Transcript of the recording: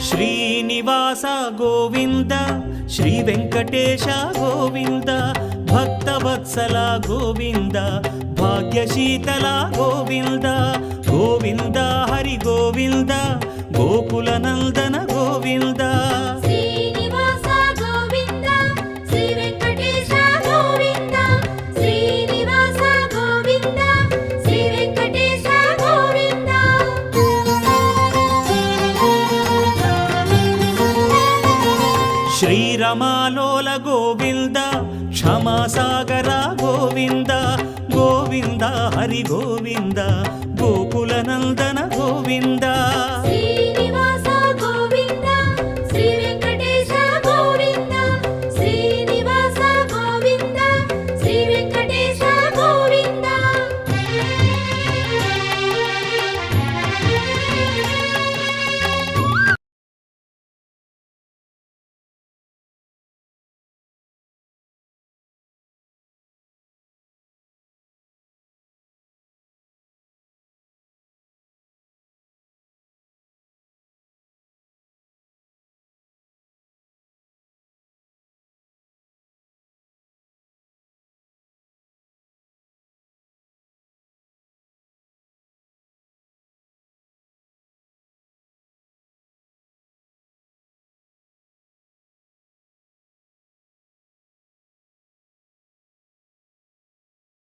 Srinivasa Govinda Shri Venkatesha Govinda Bhaktavatsala Govinda భాగ్యశీతల Govinda Govinda Hari Govinda Gokula Nandana Govinda Srinivasa Govinda Shri Venkatesha Govinda Srinivasa Govinda Shri Venkatesha Govinda శ్రీరమాలోల Govinda క్షమాసాగర Govinda Govinda Hari Govinda Gokula Nandana Govinda